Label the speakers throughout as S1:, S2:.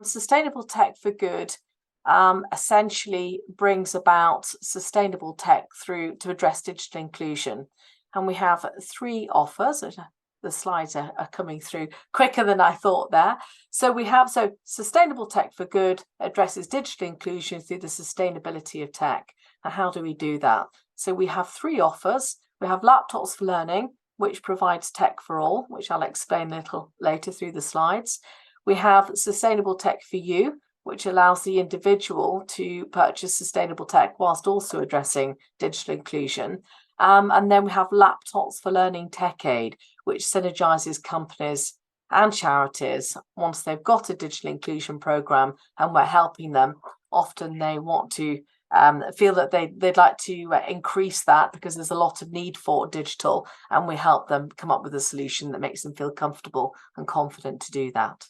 S1: sustainable tech for good essentially brings about sustainable tech through to address digital inclusion. And we have 3 offers. The slides are coming through quicker than I thought there. So we have sustainable tech for good addresses digital inclusion through the sustainability of tech. And how do we do that? So we have 3 offers. We have laptops for learning, which provides tech for all, which I'll explain a little later through the slides. We have sustainable tech for you, which allows the individual to purchase sustainable tech whilst also addressing digital inclusion. And then we have laptops for learning tech aid, which synergizes companies and charities once they've got a digital inclusion program and we're helping them. Often they want to feel that they'd like to increase that because there's a lot of need for digital, and we help them come up with a solution that makes them feel comfortable and confident to do that.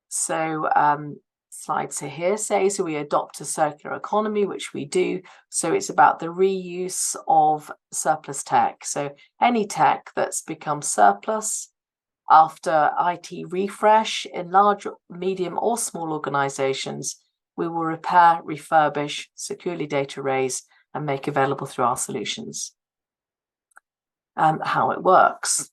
S1: So slides here say, so we adopt a circular economy, which we do. So it's about the reuse of surplus tech. So any tech that's become surplus after IT refresh in large, medium or small organizations, we will repair, refurbish, securely data erase and make available through our solutions. How it works.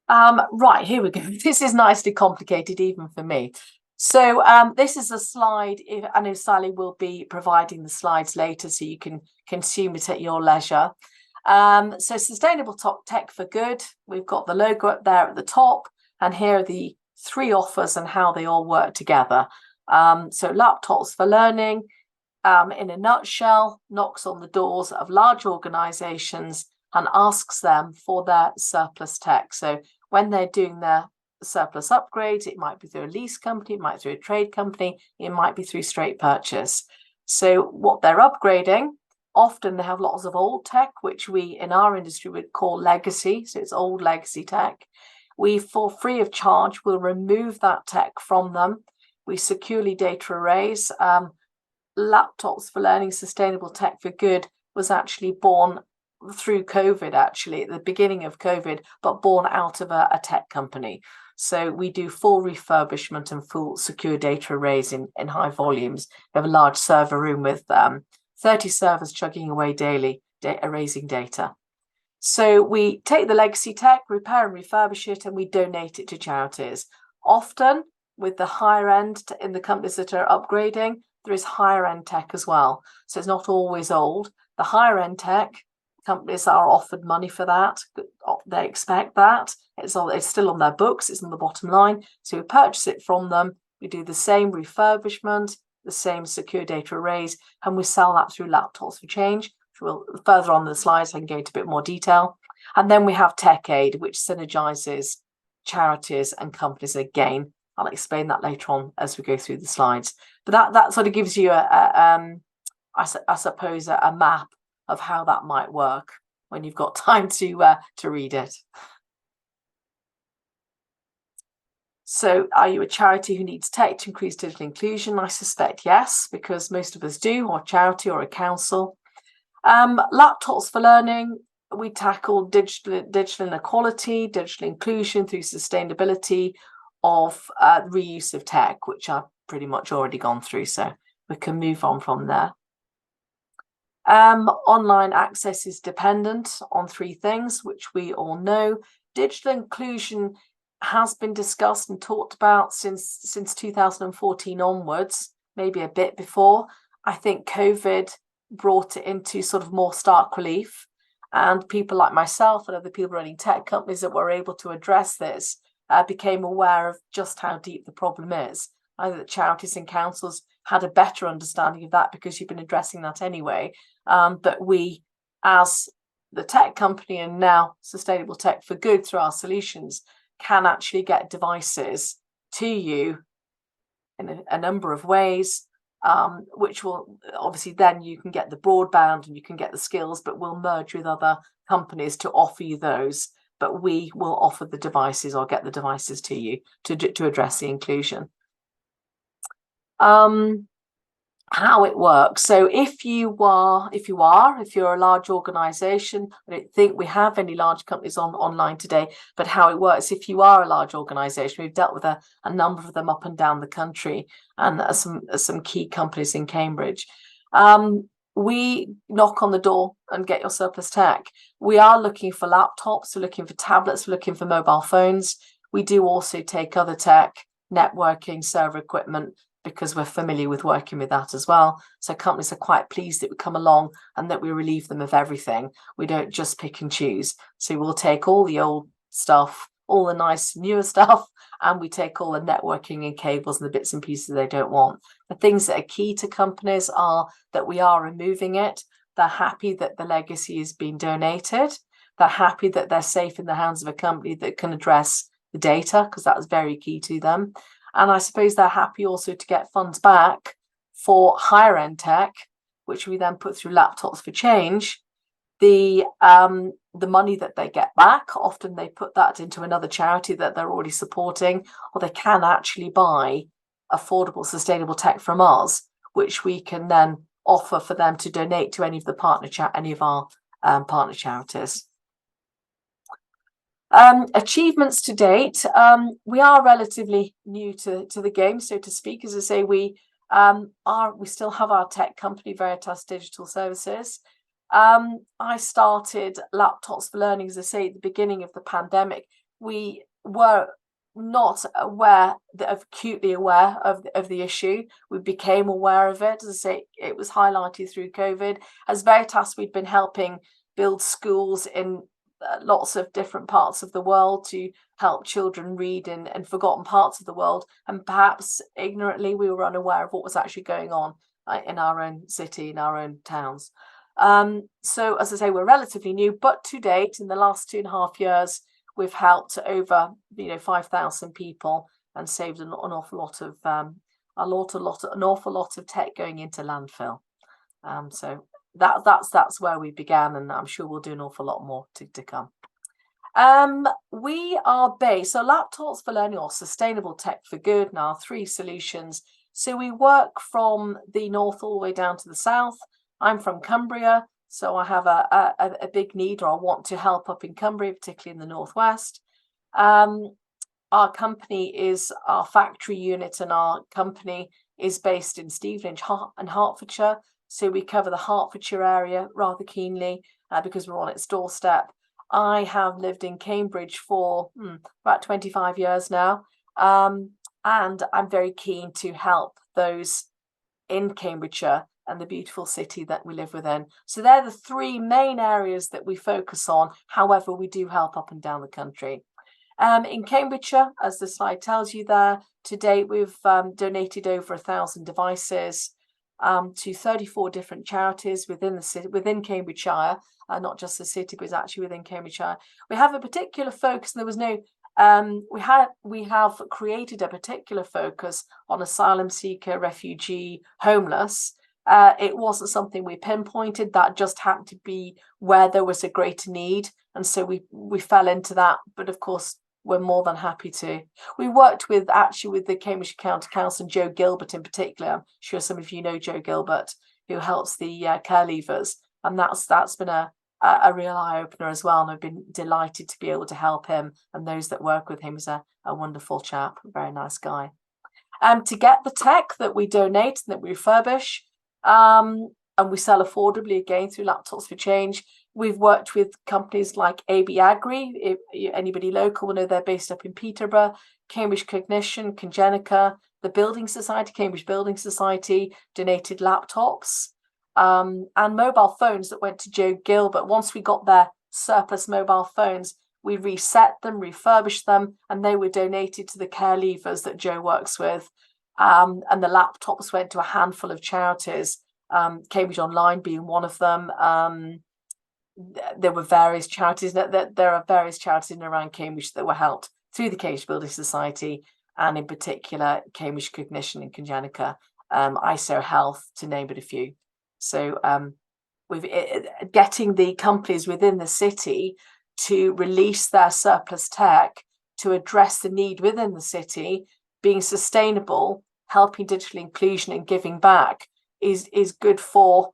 S1: Right, here we go. This is nicely complicated even for me. So this is a slide. I know Sally will be providing the slides later so you can consume it at your leisure. So sustainable tech for good. We've got the logo up there at the top, and here are the 3 offers and how they all work together. So laptops for learning, in a nutshell, knocks on the doors of large organizations and asks them for their surplus tech. So when they're doing their surplus upgrades, it might be through a lease company, it might be through a trade company, it might be through straight purchase. So what they're upgrading, often they have lots of old tech, which we in our industry would call legacy. So it's old legacy tech. We, for free of charge, will remove that tech from them. We securely data erase. Laptops for learning, sustainable tech for good was actually born through COVID, actually at the beginning of COVID, but born out of a tech company. So we do full refurbishment and full secure data erase in high volumes. We have a large server room with 30 servers chugging away daily, erasing data. So we take the legacy tech, repair and refurbish it, and we donate it to charities. Often with the higher end in the companies that are upgrading, there is higher end tech as well. So it's not always old. The higher end tech, companies are offered money for that. They expect that. It's still on their books. It's on the bottom line. So we purchase it from them. We do the same refurbishment, the same secure data erase, and we sell that through laptops for change. We'll, further on the slides, I can go into a bit more detail. And then we have Tech Aid, which synergizes charities and companies again. I'll explain that later on as we go through the slides. But that sort of gives you I suppose a map of how that might work when you've got time to read it. So are you a charity who needs tech to increase digital inclusion? I suspect yes, because most of us do, or a charity or a council. Laptops for learning, we tackle digital inequality, digital inclusion through sustainability of reuse of tech, which I've pretty much already gone through, so we can move on from there. Online access is dependent on 3 things, which we all know. Digital inclusion has been discussed and talked about since 2014 onwards, maybe a bit before. I think COVID brought it into sort of more stark relief, and people like myself and other people running tech companies that were able to address this became aware of just how deep the problem is. Either the charities and councils had a better understanding of that because you've been addressing that anyway, but we as the tech company and now sustainable tech for good through our solutions can actually get devices to you in a number of ways, which will obviously then you can get the broadband and you can get the skills, but we'll merge with other companies to offer you those. But we will offer the devices or get the devices to you to address the inclusion. how it works. So if you're a large organization, I don't think we have any large companies online today, but how it works, if you are a large organization, we've dealt with a number of them up and down the country, and some key companies in Cambridge. We knock on the door and get your surplus tech. We are looking for laptops, we're looking for tablets, we're looking for mobile phones. We do also take other tech, networking, server equipment, because we're familiar with working with that as well. So companies are quite pleased that we come along and that we relieve them of everything. We don't just pick and choose. So we'll take all the old stuff, all the nice newer stuff, and we take all the networking and cables and the bits and pieces they don't want. The things that are key to companies are that we are removing it. They're happy that the legacy is being donated. They're happy that they're safe in the hands of a company that can address the data, because that's very key to them. And I suppose they're happy also to get funds back for higher end tech, which we then put through Laptops for Change. The money that they get back, often they put that into another charity that they're already supporting, or they can actually buy affordable, sustainable tech from us, which we can then offer for them to donate to any of our partner charities. Achievements to date. We are relatively new to the game, so to speak. As I say, we still have our tech company, Veritas Digital Services. I started Laptops for Learning, as I say, at the beginning of the pandemic. We were not acutely aware of the issue. We became aware of it. As I say, it was highlighted through COVID. As Veritas, we'd been helping build schools in lots of different parts of the world to help children read in forgotten parts of the world, and perhaps ignorantly we were unaware of what was actually going on in our own city, in our own towns. So as I say, we're relatively new, but to date, in the last 2.5 years, we've helped over 5,000 people and saved an awful lot of tech going into landfill. So that's where we began, and I'm sure we'll do an awful lot more to come. We are based, so Laptops for Learning, or Sustainable Tech for Good, and our 3 solutions. So we work from the north all the way down to the south. I'm from Cumbria, so I have a big need, or I want to help up in Cumbria, particularly in the northwest. Our factory unit and our company is based in Stevenage and Hertfordshire. So we cover the Hertfordshire area rather keenly because we're on its doorstep. I have lived in Cambridge for about 25 years now, and I'm very keen to help those in Cambridgeshire and the beautiful city that we live within. So they're the 3 main areas that we focus on. However, we do help up and down the country. In Cambridgeshire, as the slide tells you there, to date we've donated over 1,000 devices to 34 different charities within Cambridgeshire, not just the city, but it's actually within Cambridgeshire. We have a particular focus. There was no we have created a particular focus on asylum seeker, refugee, homeless. It wasn't something we pinpointed. That just happened to be where there was a greater need, and so we fell into that. But of course, we're more than happy to. We worked with the Cambridgeshire County Council and Joe Gilbert in particular. I'm sure some of you know Joe Gilbert, who helps the care leavers, and that's been a real eye-opener as well, and I've been delighted to be able to help him and those that work with him. He's a wonderful chap, a very nice guy. To get the tech that we donate and that we refurbish, and we sell affordably, again through Laptops for Change, we've worked with companies like AB Agri. If anybody local will know, they're based up in Peterborough. Cambridge Cognition, Congenica, the Building Society, Cambridge Building Society donated laptops. And mobile phones that went to Joe Gilbert. Once we got their surplus mobile phones, we reset them, refurbished them, and they were donated to the care leavers that Joe works with. And the laptops went to a handful of charities, Cambridge Online being one of them. There were various charities. There are various charities in and around Cambridge that were helped through the Cambridge Building Society, and in particular Cambridge Cognition and Congenica, ISO Health, to name but a few. So we've getting the companies within the city to release their surplus tech to address the need within the city, being sustainable, helping digital inclusion and giving back, is good for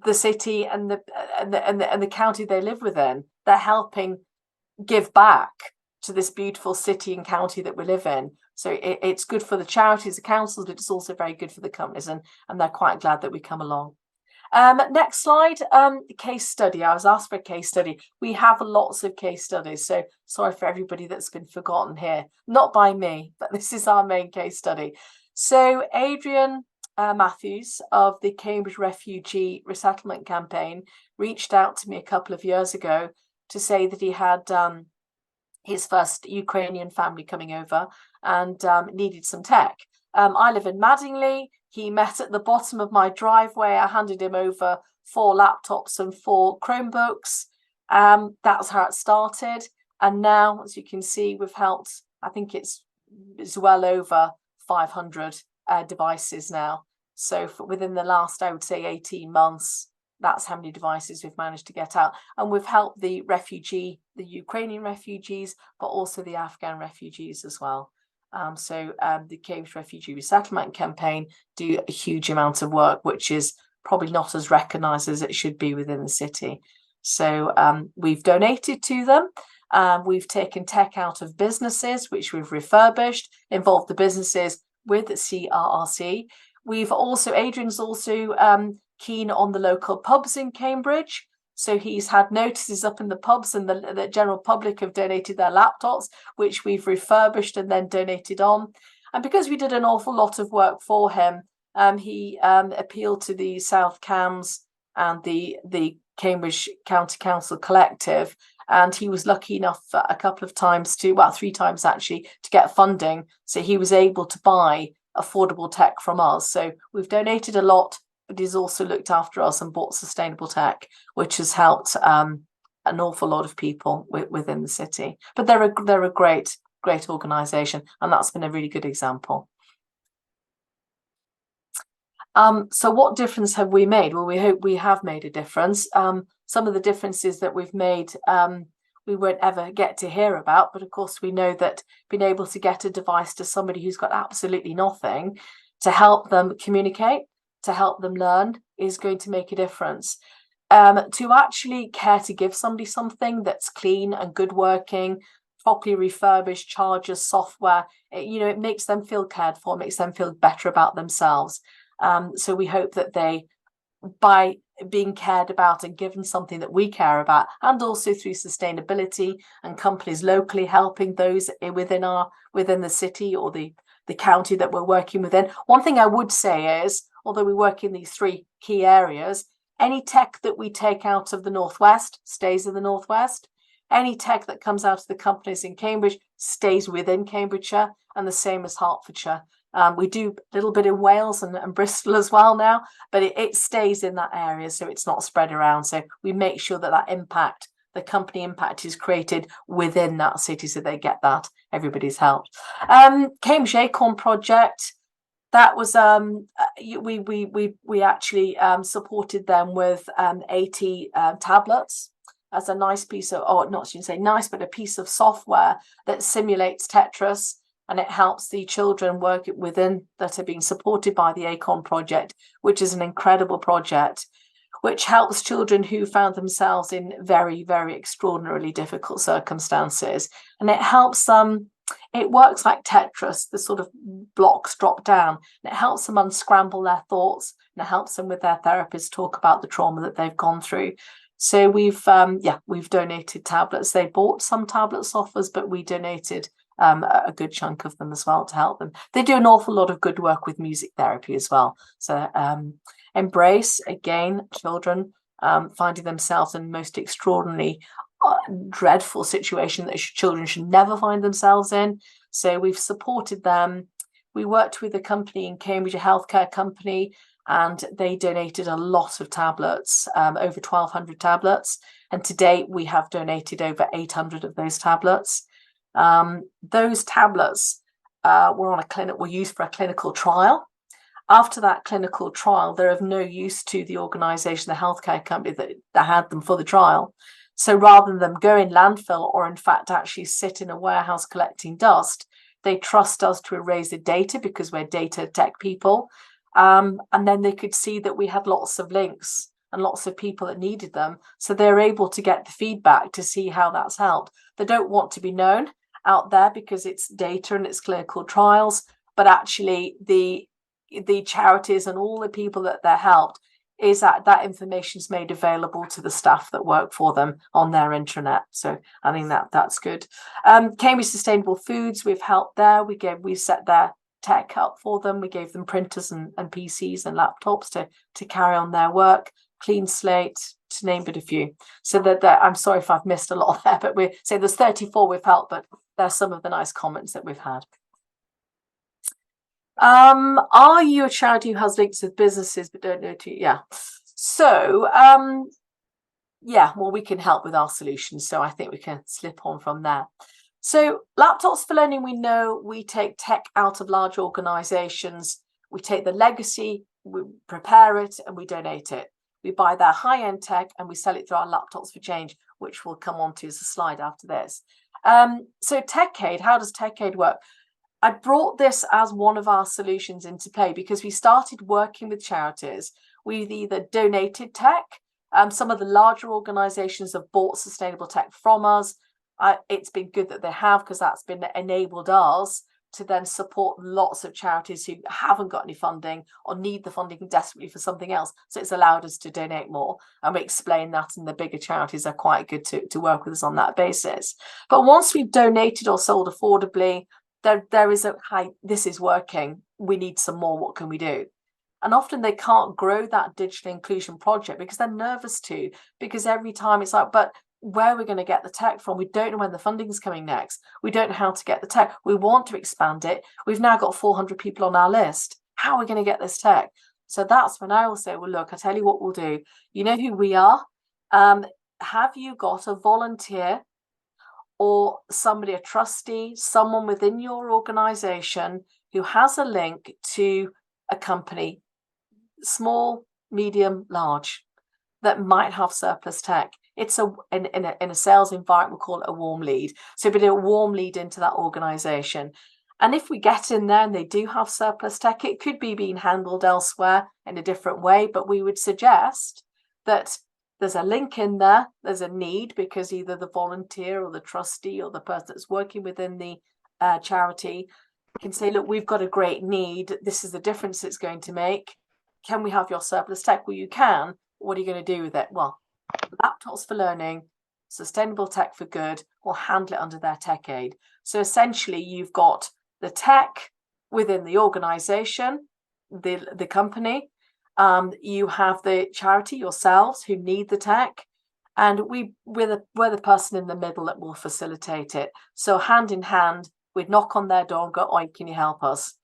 S1: the city and the county they live within. They're helping give back to this beautiful city and county that we live in. So it's good for the charities, the councils, but it's also very good for the companies, and they're quite glad that we come along. Next slide, case study. I was asked for a case study. We have lots of case studies, so sorry for everybody that's been forgotten here. Not by me, but this is our main case study. So Adrian Matthews of the Cambridge Refugee Resettlement Campaign reached out to me a couple of years ago to say that he had his first Ukrainian family coming over and needed some tech. I live in Madingley. He met at the bottom of my driveway. I handed him over 4 laptops and 4 Chromebooks. That's how it started. And now, as you can see, we've helped, I think it's well over 500 devices now. So within the last, I would say, 18 months, that's how many devices we've managed to get out. And we've helped the Ukrainian refugees, but also the Afghan refugees as well. The Cambridge Refugee Resettlement Campaign do a huge amount of work, which is probably not as recognised as it should be within the city. So we've donated to them. We've taken tech out of businesses, which we've refurbished, involved the businesses with CRRC. Adrian's also keen on the local pubs in Cambridge. So he's had notices up in the pubs, and the general public have donated their laptops, which we've refurbished and then donated on. And because we did an awful lot of work for him, he appealed to the South Cambs and the Cambridge County Council Collective, and he was lucky enough a couple of times 3 times actually, to get funding. So he was able to buy affordable tech from us. So we've donated a lot, but he's also looked after us and bought sustainable tech, which has helped an awful lot of people within the city. But they're a great organisation, and that's been a really good example. So what difference have we made? Well, we hope we have made a difference. Some of the differences that we've made, we won't ever get to hear about, but of course we know that being able to get a device to somebody who's got absolutely nothing, to help them communicate, to help them learn, is going to make a difference. To actually care to give somebody something that's clean and good working, properly refurbished, chargers, software, it makes them feel cared for, makes them feel better about themselves. So we hope that they, by being cared about and given something that we care about, and also through sustainability and companies locally helping those within the city or the county that we're working within. One thing I would say is, although we work in these 3 key areas, any tech that we take out of the Northwest stays in the Northwest. Any tech that comes out of the companies in Cambridge stays within Cambridgeshire, and the same as Hertfordshire. We do a little bit in Wales and Bristol as well now, but it stays in that area, so it's not spread around. So we make sure that impact, the company impact, is created within that city, so they get that. Everybody's helped. Cambridge Acorn project, that was we actually supported them with 80 tablets as a nice piece of, or not, shouldn't say nice, but a piece of software that simulates Tetris. And it helps the children work within that are being supported by the Acorn project, which is an incredible project, which helps children who found themselves in very, very extraordinarily difficult circumstances. And it helps them, it works like Tetris, the sort of blocks drop down, and it helps them unscramble their thoughts, and it helps them with their therapist talk about the trauma that they've gone through. So we've donated tablets. They bought some tablets off us, but we donated a good chunk of them as well to help them. They do an awful lot of good work with music therapy as well. So Embrace, again, children finding themselves in the most extraordinarily dreadful situation that children should never find themselves in. So we've supported them. We worked with a company in Cambridge, a healthcare company, and they donated a lot of tablets, over 1,200 tablets. And to date, we have donated over 800 of those tablets. Those tablets were used for a clinical trial. After that clinical trial, they're of no use to the organisation, the healthcare company that had them for the trial. So rather than them go in landfill, or in fact actually sit in a warehouse collecting dust, they trust us to erase the data because we're data tech people. And then they could see that we had lots of links and lots of people that needed them. So they're able to get the feedback to see how that's helped. They don't want to be known out there because it's data and it's clinical trials, but actually the charities and all the people that they're helped is that information is made available to the staff that work for them on their intranet. So I think that's good. Cambridge Sustainable Foods, we've helped there. We set their tech up for them. We gave them printers and PCs and laptops to carry on their work. Clean Slate, to name but a few. So that I'm sorry if I've missed a lot there, but we say there's 34 we've helped, but there's some of the nice comments that we've had. Are you a charity who has links with businesses but don't know to? Yeah. So yeah, well, we can help with our solutions. So I think we can slip on from there. So laptops for learning, we know we take tech out of large organizations. We take the legacy, we prepare it, and we donate it. We buy their high-end tech and we sell it through our laptops for change, which we'll come on to as a slide after this. So TechAid, how does TechAid work? I brought this as one of our solutions into play because we started working with charities. We've either donated tech, some of the larger organizations have bought sustainable tech from us. It's been good that they have, because that's been enabled us to then support lots of charities who haven't got any funding or need the funding desperately for something else. So it's allowed us to donate more. And we explain that, and the bigger charities are quite good to work with us on that basis. But once we've donated or sold affordably, there is a high, this is working, we need some more, what can we do? And often they can't grow that digital inclusion project because they're nervous to, because every time it's like, but where are we going to get the tech from? We don't know when the funding is coming next. We don't know how to get the tech. We want to expand it. We've now got 400 people on our list. How are we going to get this tech? So that's when I will say, well, look, I tell you what we'll do. You know who we are. Have you got a volunteer or somebody, a trustee, someone within your organization who has a link to a company, small, medium, large, that might have surplus tech? It's in a sales environment, we call it a warm lead. So we do a warm lead into that organization. And if we get in there and they do have surplus tech, it could be being handled elsewhere in a different way, but we would suggest that there's a link in there, there's a need, because either the volunteer or the trustee or the person that's working within the charity can say, look, we've got a great need. This is the difference it's going to make. Can we have your surplus tech? Well, you can. What are you going to do with it? Well, laptops for learning, sustainable tech for good, will handle it under their TechAid. So essentially, you've got the tech within the organization, the company. You have the charity yourselves who need the tech, and we're the person in the middle that will facilitate it. So hand in hand, we'd knock on their door and go, "Oi, can you help us?"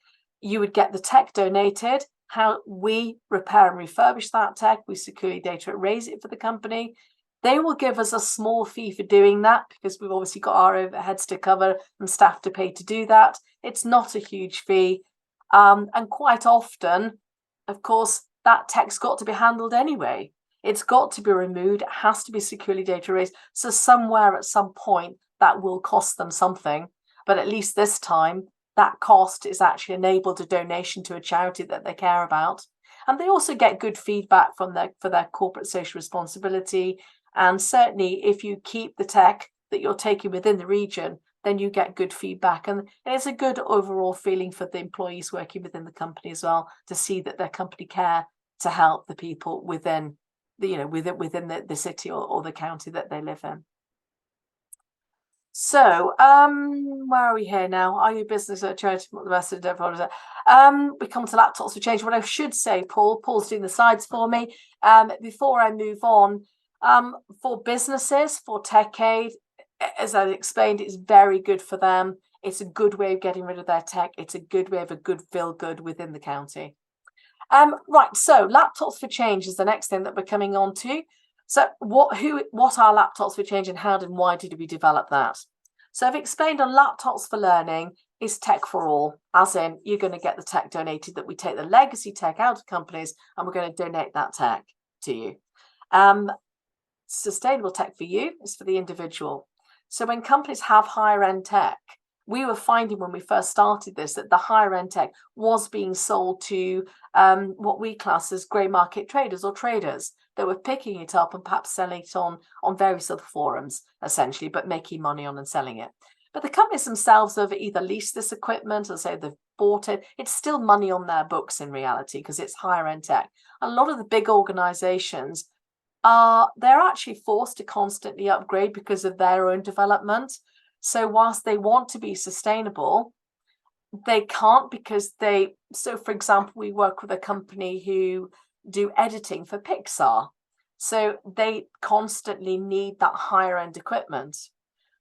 S1: You would get the tech donated. How we repair and refurbish that tech, we securely data erase it for the company. They will give us a small fee for doing that, because we've obviously got our overheads to cover and staff to pay to do that. It's not a huge fee. And quite often, of course, that tech's got to be handled anyway. It's got to be removed. It has to be securely data erased. So somewhere at some point, that will cost them something. But at least this time, that cost is actually enabled a donation to a charity that they care about. And they also get good feedback for their corporate social responsibility. And certainly if you keep the tech that you're taking within the region, then you get good feedback. And it's a good overall feeling for the employees working within the company as well, to see that their company care to help the people within the city or the county that they live in. So, where are we here now? Are you business or charity? The rest of the we come to laptops for change. What I should say, Paul's doing the slides for me. Before I move on, for businesses, for TechAid, as I explained, it's very good for them. It's a good way of getting rid of their tech. It's a good way of a good feel good within the county. Right, so laptops for change is the next thing that we're coming on to. So what are laptops for change, and how and why did we develop that? So I've explained on laptops for learning is tech for all, as in you're going to get the tech donated, that we take the legacy tech out of companies and we're going to donate that tech to you. Sustainable tech for you is for the individual. So when companies have higher end tech, we were finding when we first started this that the higher end tech was being sold to what we class as grey market traders or traders that were picking it up and perhaps selling it on various other forums, essentially, but making money on and selling it. But the companies themselves have either leased this equipment or say they've bought it. It's still money on their books in reality because it's higher end tech. A lot of the big organizations they're actually forced to constantly upgrade because of their own development. So whilst they want to be sustainable, they can't because so for example, we work with a company who do editing for Pixar. So they constantly need that higher end equipment.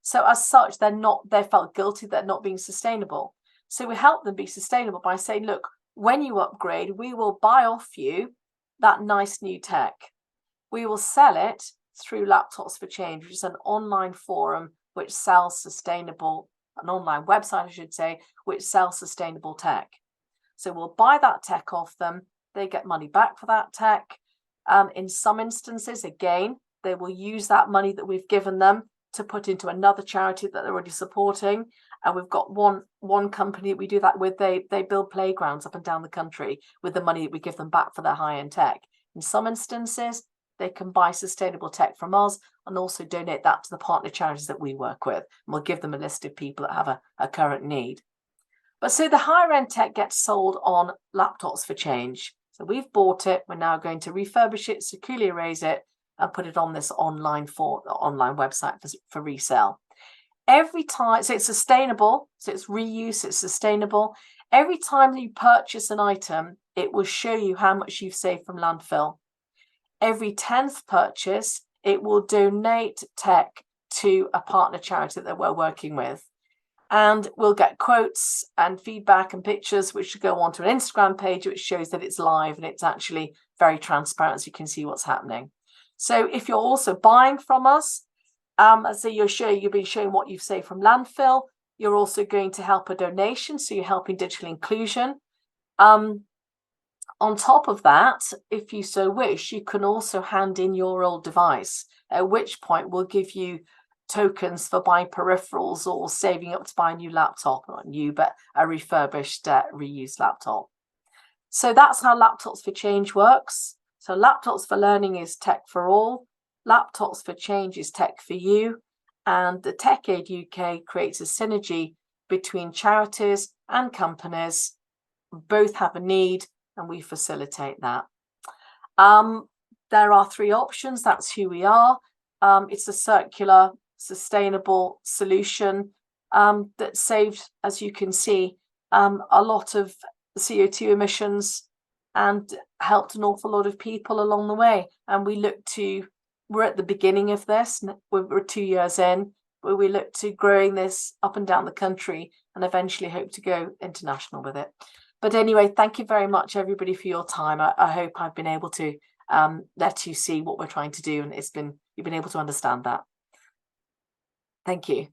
S1: So as such, they felt guilty that they're not being sustainable. So we help them be sustainable by saying, look, when you upgrade, we will buy off you that nice new tech. We will sell it through Laptops for Change, which is an online forum which sells an online website, I should say, which sells sustainable tech. So we'll buy that tech off them. They get money back for that tech. In some instances, again, they will use that money that we've given them to put into another charity that they're already supporting. And we've got one company we do that with. They build playgrounds up and down the country with the money that we give them back for their high-end tech. In some instances, they can buy sustainable tech from us and also donate that to the partner charities that we work with. And we'll give them a list of people that have a current need. But so the higher end tech gets sold on Laptops for Change. So we've bought it. We're now going to refurbish it, securely erase it, and put it on this online website for resale. Every time, so it's sustainable, so it's reuse, it's sustainable. Every time you purchase an item, it will show you how much you've saved from landfill. Every 10th purchase, it will donate tech to a partner charity that we're working with. And we'll get quotes and feedback and pictures, which should go onto an Instagram page, which shows that it's live and it's actually very transparent, so you can see what's happening. So if you're also buying from us, so you've been showing what you've saved from landfill, you're also going to help a donation, so you're helping digital inclusion. On top of that, if you so wish, you can also hand in your old device, at which point we'll give you tokens for buying peripherals or saving up to buy a new laptop, not new, but a refurbished, reused laptop. So that's how Laptops for Change works. So Laptops for Learning is tech for all. Laptops for Change is tech for you. And the TechAid UK creates a synergy between charities and companies. Both have a need, and we facilitate that. There are 3 options. That's who we are. It's a circular, sustainable solution that saved, as you can see, a lot of CO2 emissions and helped an awful lot of people along the way. And we're at the beginning of this. We're 2 years in, but we look to growing this up and down the country and eventually hope to go international with it. But anyway, thank you very much, everybody, for your time. I hope I've been able to let you see what we're trying to do, and you've been able to understand that. Thank you.